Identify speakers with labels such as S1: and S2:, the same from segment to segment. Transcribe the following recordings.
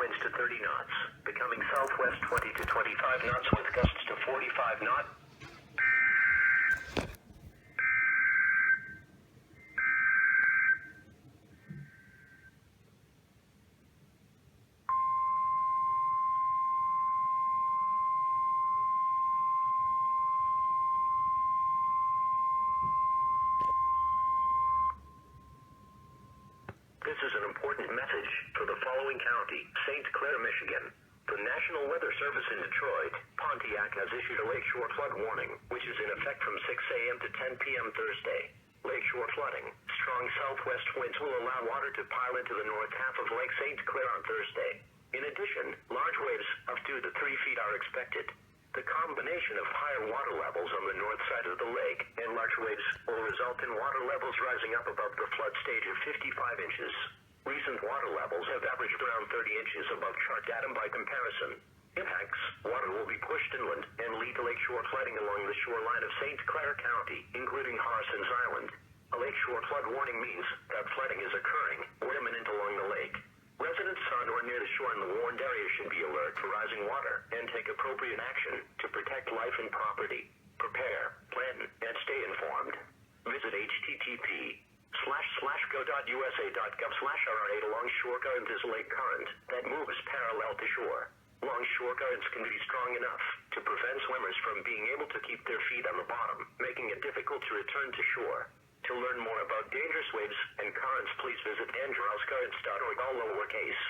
S1: winds to 30 knots, becoming southwest 20 to 25 knots with gusts to 45 knots. This is an important message for the following county: St. Clair, Michigan. The National Weather Service in Detroit, Pontiac has issued a lakeshore flood warning, which is in effect from 6 a.m. to 10 p.m. Thursday. Lakeshore flooding. Strong southwest winds will allow water to pile into the north half of Lake St. Clair on Thursday. In addition, large waves of 2 to 3 feet are expected. The combination of higher water levels on the north side of the lake and large waves will result in water levels rising up above the flood stage of 55 inches. Recent water levels have averaged around 30 inches above chart datum by comparison. Impacts: water will be pushed inland and lead to lakeshore flooding along the shoreline of St. Clair County, including Harson's Island. A lakeshore flood warning means that flooding is occurring or imminent along the lake. Residents on or near the shore in the warned area should be alert for rising water and take appropriate action to protect life and property. Prepare, plan, and stay informed. Visit http://go.usa.gov/RA to longshore current is lake current that moves parallel to shore. Longshore currents can be strong enough to prevent swimmers from being able to keep their feet on the bottom, making it difficult to return to shore. To learn more about dangerous waves and currents, please visit androscurrents.org, all lowercase.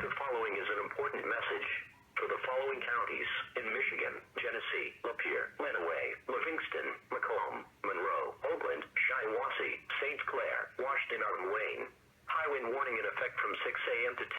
S1: The following is an important message for the following counties in Michigan, Genesee, Lapeer,